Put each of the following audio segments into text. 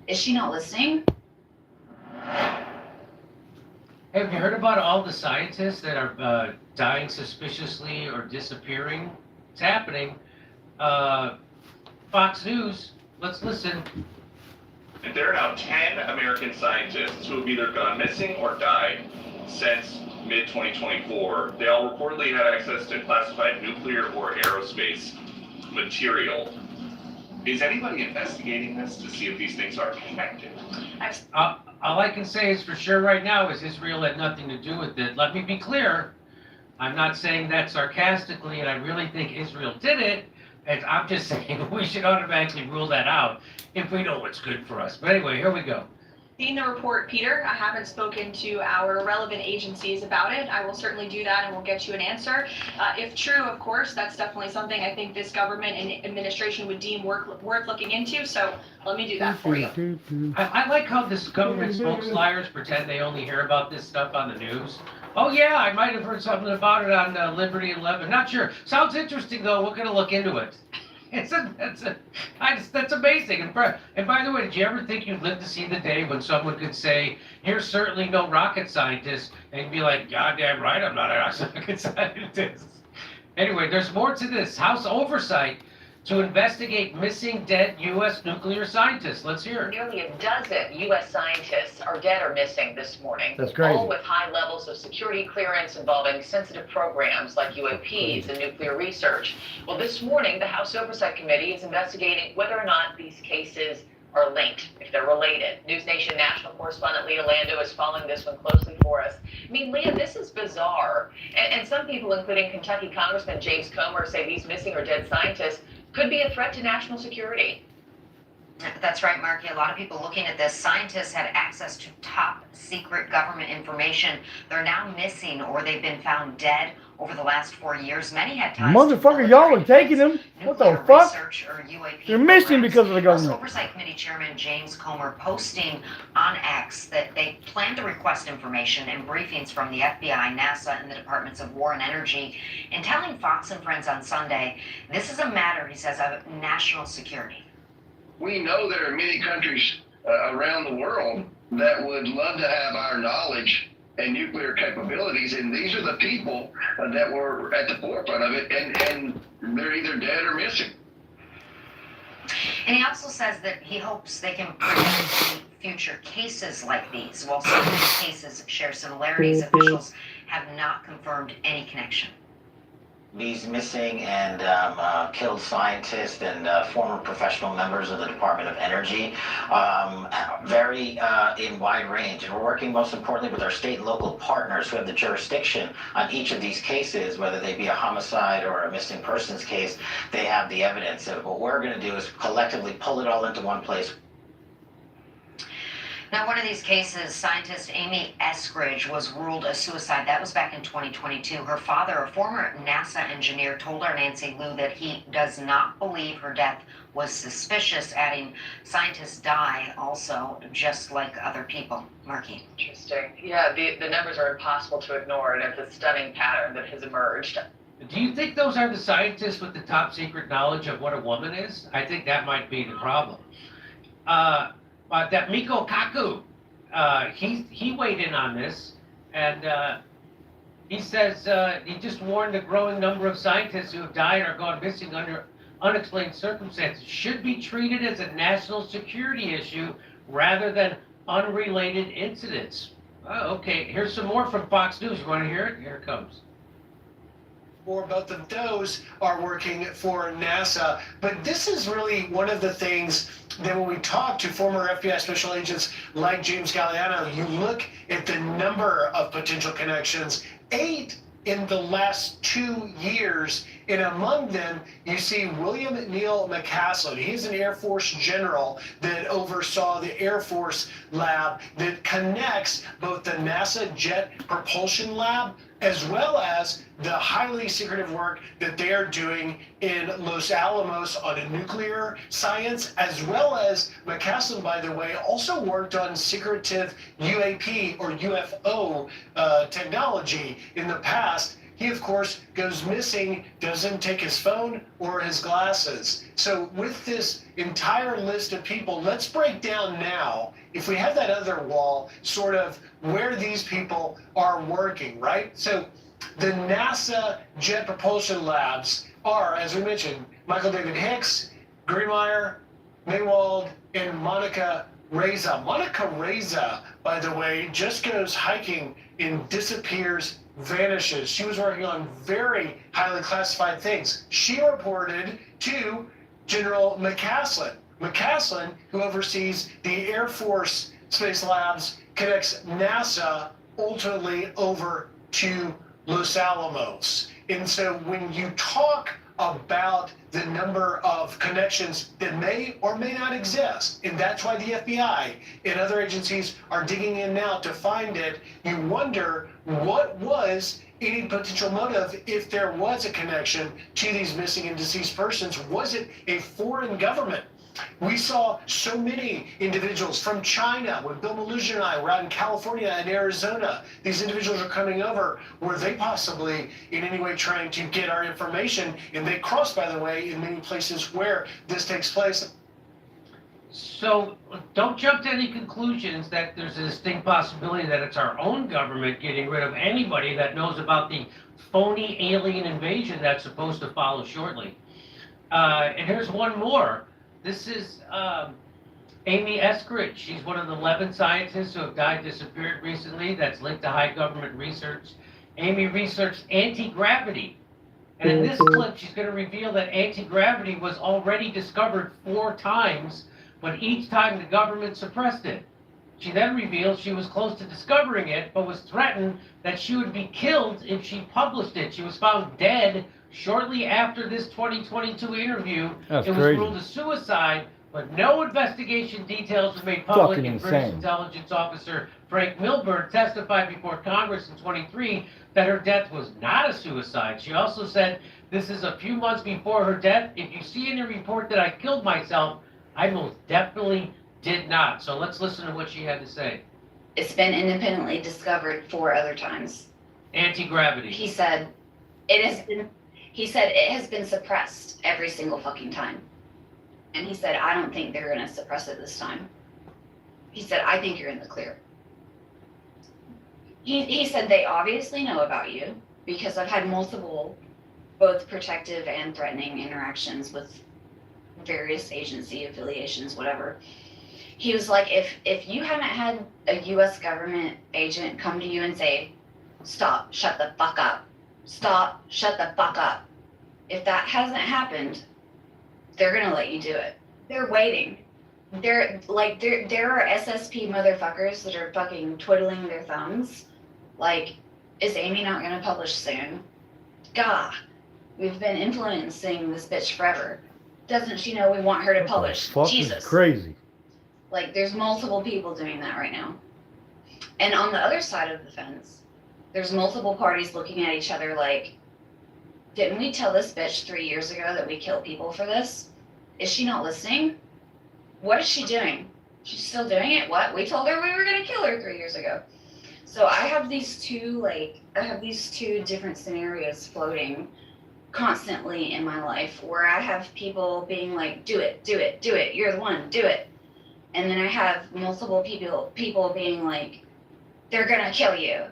Is she not listening? Have you heard about all the scientists that are dying suspiciously or disappearing? It's happening. Fox News, let's listen. There are now 10 American scientists who have either gone missing or died since mid-2024. They all reportedly had access to classified nuclear or aerospace material. Is anybody investigating this to see if these things are connected? All I can say is for sure right now is Israel had nothing to do with it. Let me be clear. I'm not saying that sarcastically, and I really think Israel did it. And I'm just saying we should automatically rule that out if we know what's good for us. But anyway, here we go. Seen the report, Peter. I haven't spoken to our relevant agencies about it. I will certainly do that and we'll get you an answer. If true, of course, that's definitely something I think this government and administration would deem worth looking into. So let me do that for you. I like how this government spokesliers pretend they only hear about this stuff on the news. Oh yeah, I might have heard something about it on Liberty 11. Not sure. Sounds interesting though. We're gonna look into it. That's amazing. And by the way, did you ever think you'd live to see the day when someone could say, "Here's certainly no rocket scientist," and you'd be like, "Goddamn right, I'm not a rocket scientist." Anyway, there's more to this. House oversight to investigate missing dead U.S. nuclear scientists. Let's hear it. Nearly a dozen U.S. scientists are dead or missing this morning. That's crazy. All with high levels of security clearance involving sensitive programs like UAPs and nuclear research. Well, this morning, the House Oversight Committee is investigating whether or not these cases are linked, if they're related. News Nation national correspondent Leah Lando is following this one closely for us. I mean, Leah, this is bizarre. And some people, including Kentucky Congressman James Comer, say these missing or dead scientists could be a threat to national security. That's right, Marky. A lot of people looking at this. Scientists had access to top secret government information. They're now missing or they've been found dead over the last 4 years. Many had ties Motherfucker, y'all are taking them. What the fuck? They're missing because of the government. Oversight Committee Chairman James Comer posting on X that they plan to request information and briefings from the FBI, NASA, and the Departments of War and Energy. And telling Fox and Friends on Sunday, this is a matter, he says, of national security. We know there are many countries around the world that would love to have our knowledge and nuclear capabilities, and these are the people that were at the forefront of it, and they're either dead or missing. And he also says that he hopes they can prevent future cases like these. While some of these cases share similarities, officials have not confirmed any connection. These missing and killed scientists and former professional members of the Department of Energy vary in wide range. And we're working most importantly with our state and local partners who have the jurisdiction on each of these cases, whether they be a homicide or a missing persons case. They have the evidence. And what we're going to do is collectively pull it all into one place. Now, one of these cases, scientist Amy Eskridge was ruled a suicide. That was back in 2022. Her father, a former NASA engineer, told our Nancy Liu that he does not believe her death was suspicious, adding, scientists die also, just like other people. Marky. Interesting. Yeah, the numbers are impossible to ignore, and it's a stunning pattern that has emerged. Do you think those are the scientists with the top secret knowledge of what a woman is? I think that might be the problem. That Miko Kaku, he weighed in on this, and he says he just warned a growing number of scientists who have died or gone missing under unexplained circumstances should be treated as a national security issue rather than unrelated incidents. Okay, here's some more from Fox News. You want to hear it? Here it comes. Or both of those are working for NASA. But this is really one of the things that when we talk to former FBI special agents like James Galliano, you look at the number of potential connections, 8 in the last 2 years. And among them, you see William Neal McCaslin. He's an Air Force general that oversaw the Air Force lab that connects both the NASA Jet Propulsion Lab as well as the highly secretive work that they are doing in Los Alamos on a nuclear science, as well as McCaslin, by the way, also worked on secretive UAP or UFO technology in the past. he of course goes missing, doesn't take his phone or his glasses. So with this entire list of people, let's break down now, if we have that other wall, sort of where these people are working, right? So the NASA Jet Propulsion Labs are, as we mentioned, Michael David Hicks, Greenmeyer, Maywald, and Monica Reza. Monica Reza, by the way, just goes hiking and disappears, vanishes. She was working on very highly classified things. She reported to General McCaslin. McCaslin, who oversees the Air Force Space Labs, connects NASA ultimately over to Los Alamos. And so when you talk about the number of connections that may or may not exist, and that's why the FBI and other agencies are digging in now to find it, you wonder what was any potential motive if there was a connection to these missing and deceased persons. Was it a foreign government? We saw so many individuals from China when Bill Maloogian and I were out in California and Arizona. These individuals are coming over. Were they possibly in any way trying to get our information? And they cross, by the way, in many places where this takes place. So don't jump to any conclusions that there's a distinct possibility that it's our own government getting rid of anybody that knows about the phony alien invasion that's supposed to follow shortly. And here's one more. This is Amy Eskridge. She's one of the 11 scientists who have died, disappeared recently. That's linked to high government research. Amy researched anti-gravity. And in this clip, she's going to reveal that anti-gravity was already discovered 4 times, but each time the government suppressed it. She then revealed she was close to discovering it, but was threatened that she would be killed if she published it. She was found dead shortly after this 2022 interview. That's it was crazy. ruled a suicide, but no investigation details were made public. Fucking And British insane. intelligence officer Frank Milburn testified before Congress in 23 that her death was not a suicide. She also said, "This is a few months before her death. If you see in the report that I killed myself, I most definitely did not." So let's listen to what she had to say. It's been independently discovered 4 other times. Anti-gravity. He said it has been suppressed every single fucking time. And he said, I don't think they're gonna suppress it this time. He said, I think you're in the clear. He said they obviously know about you because I've had multiple, both protective and threatening interactions with various agency affiliations, whatever. He was like, if you haven't had a US government agent come to you and say, stop, shut the fuck up. Stop, shut the fuck up. If that hasn't happened, they're gonna let you do it. They're waiting. There are SSP motherfuckers that are fucking twiddling their thumbs. Like, is Amy not gonna publish soon? Gah, we've been influencing this bitch forever. Doesn't she know we want her to publish? Fuck, Jesus. is crazy. Like, there's multiple people doing that right now. And on the other side of the fence, there's multiple parties looking at each other like, didn't we tell this bitch 3 years ago that we kill people for this? Is she not listening? What is she doing? She's still doing it? What? We told her we were gonna kill her 3 years ago. So I have these two different scenarios floating constantly in my life where I have people being like, do it, do it, do it, you're the one, do it. And then I have multiple people being like, they're gonna kill you.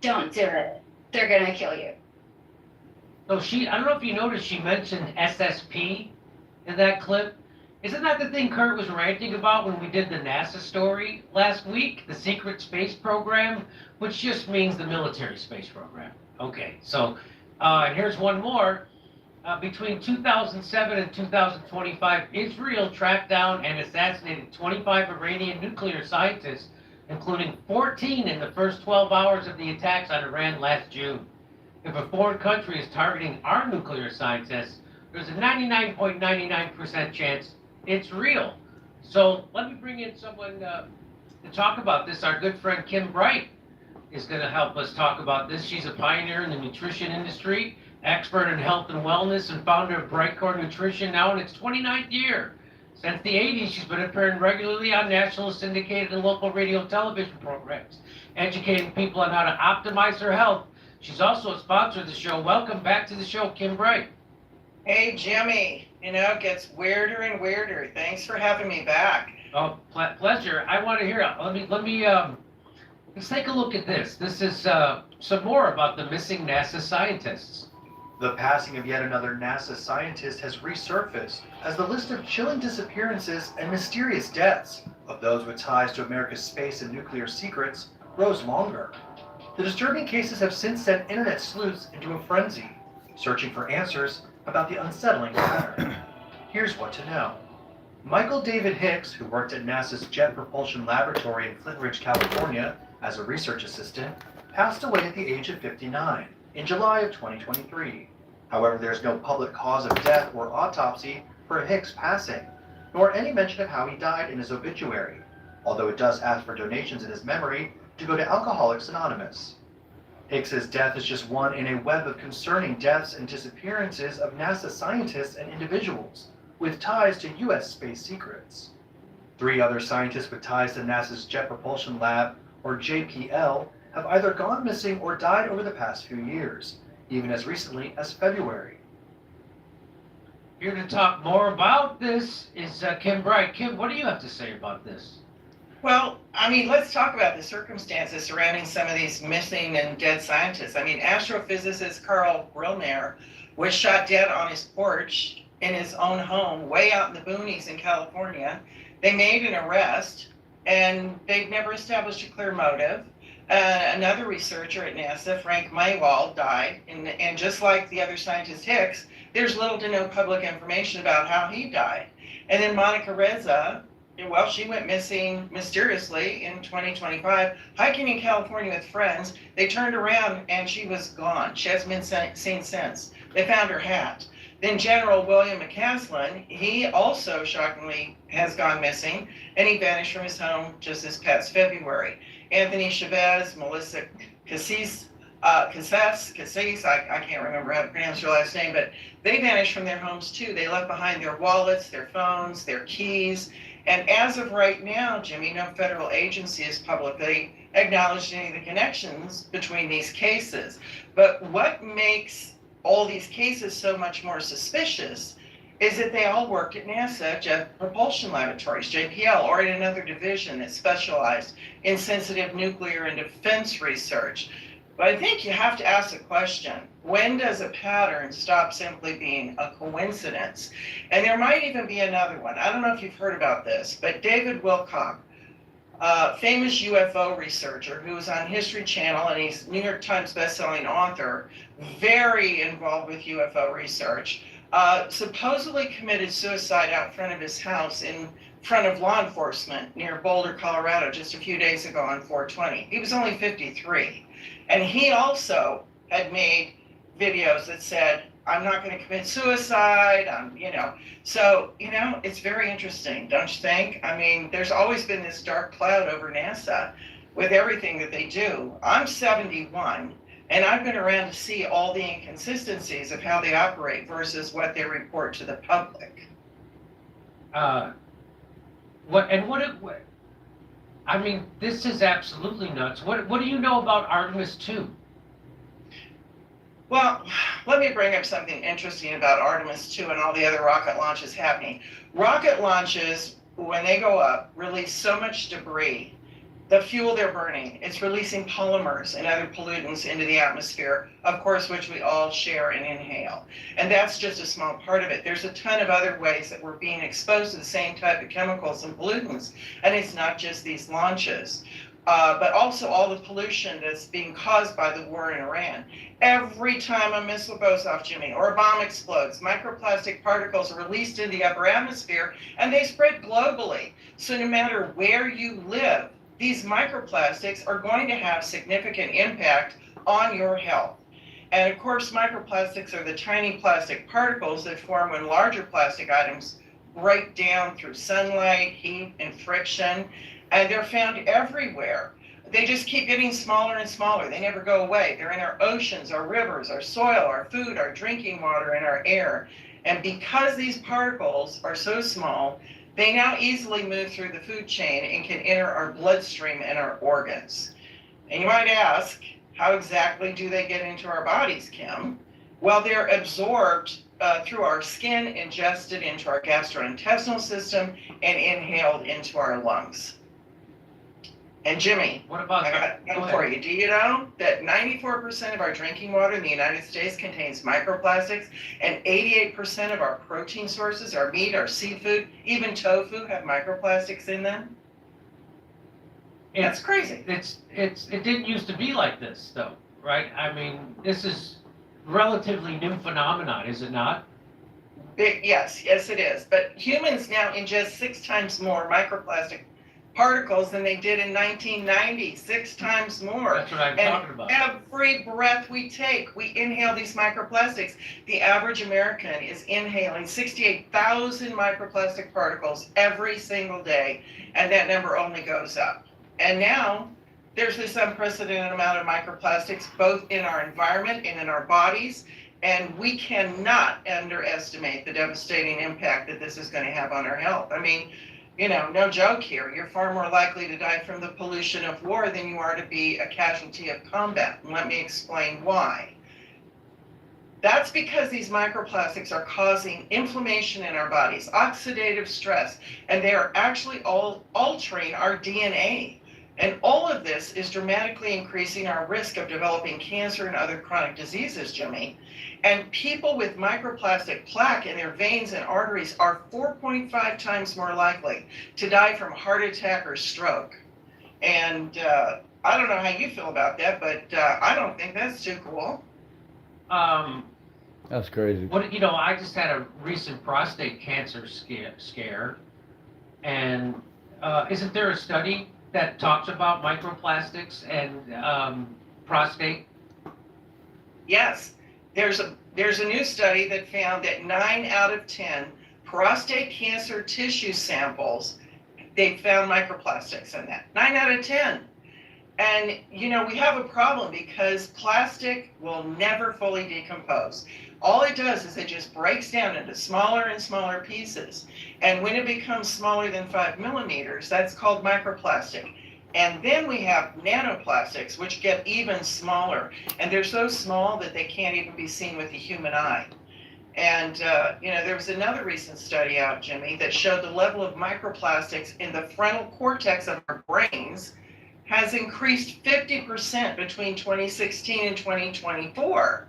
Don't do it. They're gonna kill you. So I don't know if you noticed, she mentioned SSP in that clip. Isn't that the thing Kurt was ranting about when we did the NASA story last week? The secret space program, which just means the military space program. Okay, so and here's one more. Between 2007 and 2025, Israel tracked down and assassinated 25 Iranian nuclear scientists, including 14 in the first 12 hours of the attacks on Iran last June. If a foreign country is targeting our nuclear scientists, there's a 99.99% chance it's real. So let me bring in someone to talk about this. Our good friend Kim Bright is going to help us talk about this. She's a pioneer in the nutrition industry, expert in health and wellness, and founder of Brightcore Nutrition, now in its 29th year. Since the 80s, she's been appearing regularly on national, syndicated, and local radio and television programs, educating people on how to optimize their health. She's also a sponsor of the show. Welcome back to the show, Kim Bright. Hey, Jimmy, it gets weirder and weirder. Thanks for having me back. Oh, pleasure. I want to hear it. Let's take a look at this. This is some more about the missing NASA scientists. The passing of yet another NASA scientist has resurfaced as the list of chilling disappearances and mysterious deaths of those with ties to America's space and nuclear secrets grows longer. The disturbing cases have since sent internet sleuths into a frenzy, searching for answers about the unsettling pattern. Here's what to know. Michael David Hicks, who worked at NASA's Jet Propulsion Laboratory in Flint Ridge, California, as a research assistant, passed away at the age of 59 in July of 2023. However, there's no public cause of death or autopsy for Hicks' passing, nor any mention of how he died in his obituary, although it does ask for donations in his memory to go to Alcoholics Anonymous. Hicks's death is just one in a web of concerning deaths and disappearances of NASA scientists and individuals with ties to U.S. space secrets. 3 other scientists with ties to NASA's Jet Propulsion Lab, or JPL, have either gone missing or died over the past few years, even as recently as February. Here to talk more about this is Kim Bright. Kim, what do you have to say about this? Well, let's talk about the circumstances surrounding some of these missing and dead scientists. Astrophysicist Carl Grillner was shot dead on his porch in his own home, way out in the boonies in California. They made an arrest, and they've never established a clear motive. Another researcher at NASA, Frank Maywald, died, and just like the other scientist Hicks, there's little to no public information about how he died. And then Monica Reza, well, she went missing mysteriously in 2025, hiking in California with friends. They turned around and she was gone. She hasn't been seen since. They found her hat. Then General William McCaslin, he also shockingly has gone missing, and he vanished from his home just this past February. Anthony Chavez, Melissa Cassis, I can't remember how to pronounce her last name, but they vanished from their homes too. They left behind their wallets, their phones, their keys. And as of right now, Jimmy, no federal agency has publicly acknowledged any of the connections between these cases. But what makes all these cases so much more suspicious is that they all worked at NASA Jet Propulsion Laboratories, JPL, or in another division that specialized in sensitive nuclear and defense research. But I think you have to ask the question, when does a pattern stop simply being a coincidence? And there might even be another one. I don't know if you've heard about this, but David Wilcock, famous UFO researcher who was on History Channel, and he's New York Times bestselling author, very involved with UFO research, supposedly committed suicide out front of his house in front of law enforcement near Boulder, Colorado, just a few days ago on 4/20. He was only 53. And he also had made videos that said, I'm not going to commit suicide, So, it's very interesting, don't you think? There's always been this dark cloud over NASA with everything that they do. I'm 71, and I've been around to see all the inconsistencies of how they operate versus what they report to the public. This is absolutely nuts. What do you know about Artemis 2? Well, let me bring up something interesting about Artemis 2 and all the other rocket launches happening. Rocket launches, when they go up, release so much debris. The fuel they're burning, it's releasing polymers and other pollutants into the atmosphere, of course, which we all share and inhale. And that's just a small part of it. There's a ton of other ways that we're being exposed to the same type of chemicals and pollutants. And it's not just these launches, but also all the pollution that's being caused by the war in Iran. Every time a missile goes off, Jimmy, or a bomb explodes, microplastic particles are released into the upper atmosphere, and they spread globally. So no matter where you live, these microplastics are going to have significant impact on your health. And of course, microplastics are the tiny plastic particles that form when larger plastic items break down through sunlight, heat, and friction, and they're found everywhere. They just keep getting smaller and smaller. They never go away. They're in our oceans, our rivers, our soil, our food, our drinking water, and our air. And because these particles are so small, they now easily move through the food chain and can enter our bloodstream and our organs. And you might ask, How exactly do they get into our bodies, Kim? Well, they're absorbed through our skin, ingested into our gastrointestinal system, and inhaled into our lungs. And Jimmy, What about I got one for you. Do you know that 94% of our drinking water in the United States contains microplastics, and 88% of our protein sources, our meat, our seafood, even tofu, have microplastics in them? That's crazy. It didn't used to be like this, though, right? I mean, this is relatively new phenomenon, is it not? Yes, it is. But humans now ingest 6 times more microplastic particles than they did in 1990, 6 times more. That's what I'm talking about. Every breath we take, we inhale these microplastics. The average American is inhaling 68,000 microplastic particles every single day, and that number only goes up. And now there's this unprecedented amount of microplastics both in our environment and in our bodies, and we cannot underestimate the devastating impact that this is going to have on our health. I mean, you know, no joke here. You're far more likely to die from the pollution of war than you are to be a casualty of combat. And let me explain why. That's because these microplastics are causing inflammation in our bodies, oxidative stress, and they are actually all altering our DNA. And all of this is dramatically increasing our risk of developing cancer and other chronic diseases, Jimmy. And people with microplastic plaque in their veins and arteries are 4.5 times more likely to die from heart attack or stroke. And I don't know how you feel about that, but I don't think that's too cool. That's crazy. What, you know, I just had a recent prostate cancer scare, and isn't there a study that talks about microplastics and prostate? Yes, there's a new study that found that 9 out of 10 prostate cancer tissue samples, they found microplastics in that. 9 out of 10. And, you know, we have a problem because plastic will never fully decompose. All it does is it just breaks down into smaller and smaller pieces. And when it becomes smaller than 5 millimeters, that's called microplastic. And then we have nanoplastics, which get even smaller. And they're so small that they can't even be seen with the human eye. And, you know, there was another recent study out, Jimmy, that showed the level of microplastics in the frontal cortex of our brains has increased 50% between 2016 and 2024.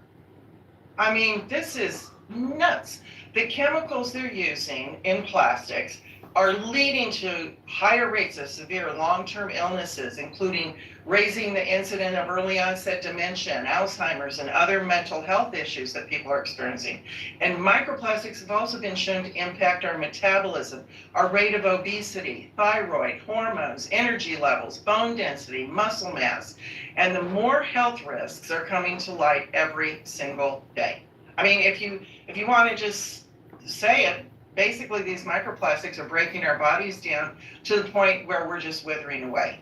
I mean, this is nuts. The chemicals they're using in plastics are leading to higher rates of severe long-term illnesses, including raising the incidence of early onset dementia and Alzheimer's and other mental health issues that people are experiencing. And microplastics have also been shown to impact our metabolism, our rate of obesity, thyroid, hormones, energy levels, bone density, muscle mass, and the more health risks are coming to light every single day. I mean, if you want to just say it, basically these microplastics are breaking our bodies down to the point where we're just withering away.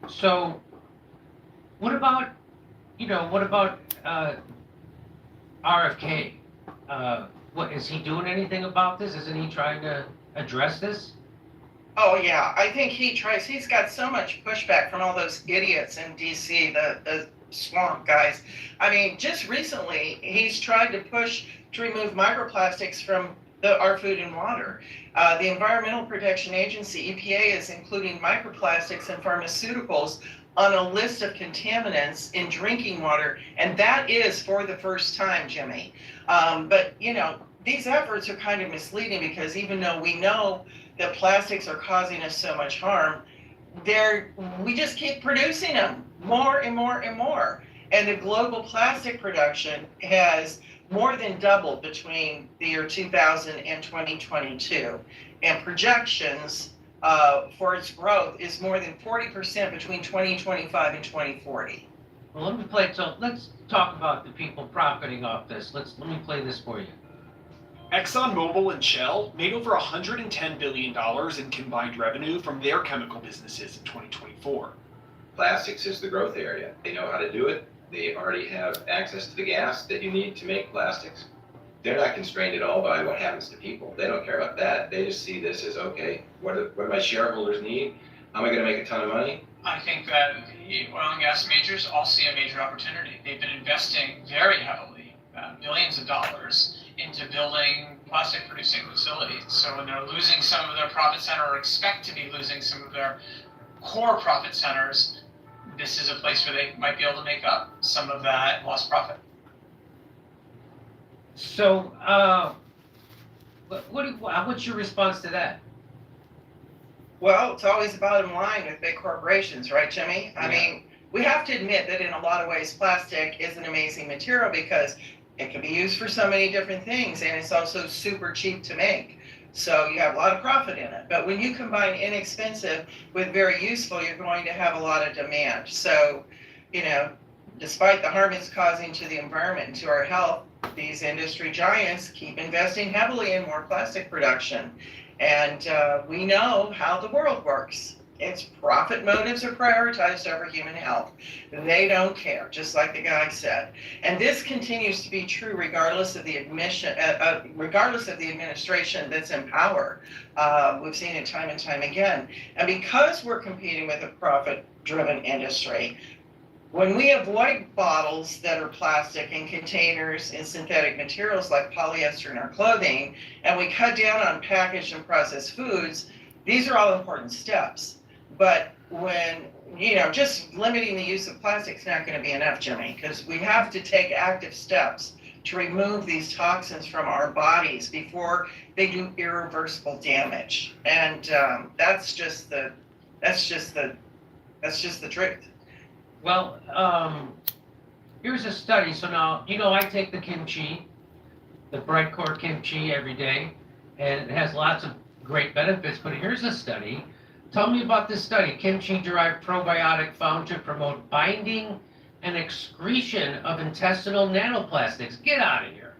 So, what about RFK? What is he doing anything about this? Isn't he trying to address this? Oh yeah, I think he tries. He's got so much pushback from all those idiots in DC, the swamp guys. I mean, just recently he's tried to push to remove microplastics from our food and water. The Environmental Protection Agency, EPA, is including microplastics and pharmaceuticals on a list of contaminants in drinking water, and that is for the first time, Jimmy. But, you know, these efforts are kind of misleading because even though we know that plastics are causing us so much harm, we just keep producing them more and more and more. And the global plastic production has more than doubled between the year 2000 and 2022. And projections for its growth is more than 40% between 2025 and 2040. Well, let's talk about the people profiting off this. Let me play this for you. ExxonMobil and Shell made over $110 billion in combined revenue from their chemical businesses in 2024. Plastics is the growth area. They know how to do it. They already have access to the gas that you need to make plastics. They're not constrained at all by what happens to people. They don't care about that. They just see this as, okay, what do my shareholders need? Am I going to make a ton of money? I think that the oil and gas majors all see a major opportunity. They've been investing very heavily, billions of dollars, into building plastic producing facilities. So when they're losing some of their profit center or expect to be losing some of their core profit centers, this is a place where they might be able to make up some of that lost profit. So, what's your response to that? Well, it's always the bottom line with big corporations, right, Jimmy? I mean, we have to admit that in a lot of ways, plastic is an amazing material because it can be used for so many different things, and it's also super cheap to make. So you have a lot of profit in it. But when you combine inexpensive with very useful, you're going to have a lot of demand. So, you know, despite the harm it's causing to the environment and to our health, these industry giants keep investing heavily in more plastic production. And we know how the world works. Its profit motives are prioritized over human health. They don't care, just like the guy said. And this continues to be true regardless of the regardless of the administration that's in power. We've seen it time and time again. And because we're competing with a profit-driven industry, when we avoid bottles that are plastic and containers and synthetic materials like polyester in our clothing, and we cut down on packaged and processed foods, these are all important steps. But when, you know, just limiting the use of plastic is not going to be enough, Jimmy, because we have to take active steps to remove these toxins from our bodies before they do irreversible damage. And that's just the truth. Well, here's a study. So now, you know, I take the kimchi, the bright core kimchi every day, and it has lots of great benefits. But here's a study. Tell me about this study. Kimchi-derived probiotic found to promote binding and excretion of intestinal nanoplastics. Get out of here.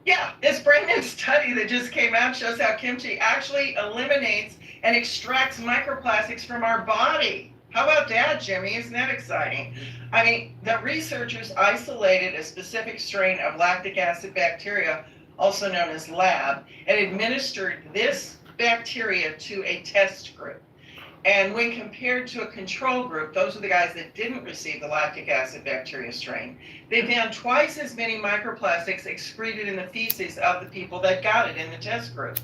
Yeah, this brand new study that just came out shows how kimchi actually eliminates and extracts microplastics from our body. How about that, Jimmy? Isn't that exciting? I mean, the researchers isolated a specific strain of lactic acid bacteria, also known as LAB, and administered this bacteria to a test group. And when compared to a control group, those are the guys that didn't receive the lactic acid bacteria strain, they found twice as many microplastics excreted in the feces of the people that got it in the test group.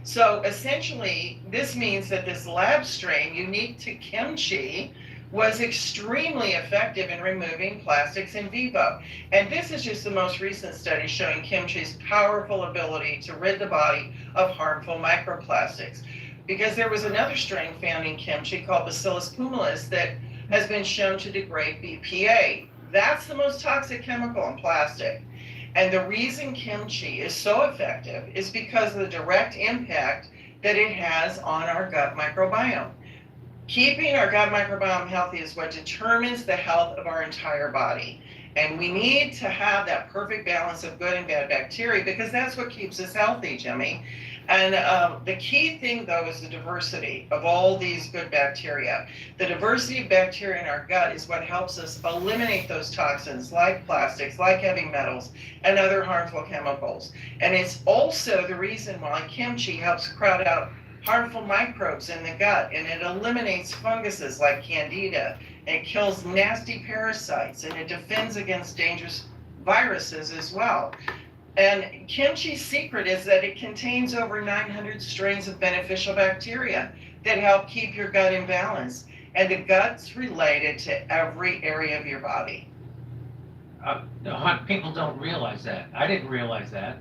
So essentially, this means that this lab strain, unique to kimchi, was extremely effective in removing plastics in vivo. And this is just the most recent study showing kimchi's powerful ability to rid the body of harmful microplastics. Because there was another strain found in kimchi called Bacillus pumilus that has been shown to degrade BPA. That's the most toxic chemical in plastic. And the reason kimchi is so effective is because of the direct impact that it has on our gut microbiome. Keeping our gut microbiome healthy is what determines the health of our entire body. And we need to have that perfect balance of good and bad bacteria because that's what keeps us healthy, Jimmy. And the key thing, though, is the diversity of all these good bacteria. The diversity of bacteria in our gut is what helps us eliminate those toxins like plastics, like heavy metals, and other harmful chemicals. And it's also the reason why kimchi helps crowd out harmful microbes in the gut, and it eliminates funguses like candida, and it kills nasty parasites, and it defends against dangerous viruses as well. And kimchi's secret is that it contains over 900 strains of beneficial bacteria that help keep your gut in balance. And the gut's related to every area of your body. People don't realize that. I didn't realize that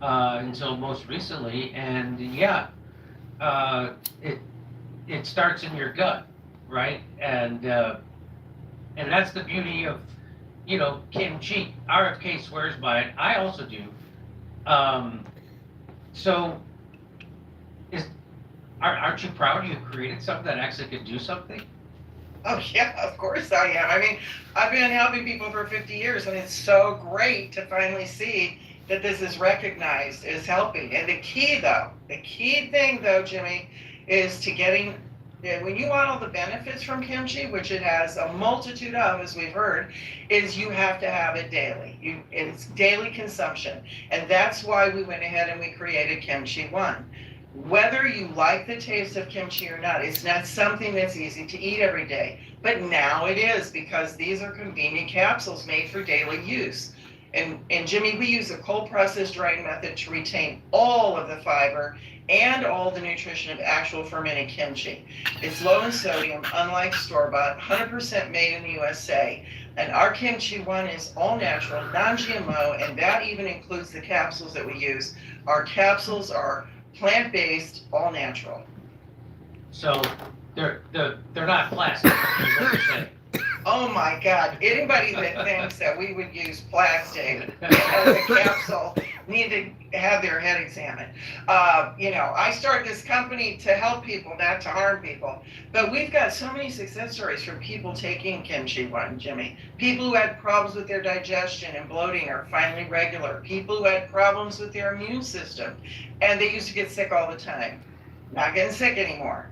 until most recently. And yeah, it starts in your gut, right? And that's the beauty of, you know, kimchi. RFK swears by it. I also do. So, aren't you proud you created something that actually could do something? Oh yeah, of course I am. I mean, I've been helping people for 50 years, and it's so great to finally see that this is recognized as helping. And the key thing though, Jimmy, is to getting, when you want all the benefits from kimchi, which it has a multitude of, as we've heard, is you have to have it daily. It's daily consumption. And that's why we went ahead and we created Kimchi One. Whether you like the taste of kimchi or not, it's not something that's easy to eat every day. But now it is, because these are convenient capsules made for daily use. And Jimmy, we use a cold process drying method to retain all of the fiber and all the nutrition of actual fermented kimchi. It's low in sodium, unlike store-bought, 100% made in the USA. And our kimchi one is all natural, non-GMO, and that even includes the capsules that we use. Our capsules are plant-based, all natural. So they're not plastic, is what you're saying. Oh my God, anybody that thinks that we would use plastic as a capsule need to have their head examined. I started this company to help people, not to harm people. But we've got so many success stories from people taking kimchi one, Jimmy. People who had problems with their digestion and bloating are finally regular. People who had problems with their immune system and they used to get sick all the time. Not getting sick anymore.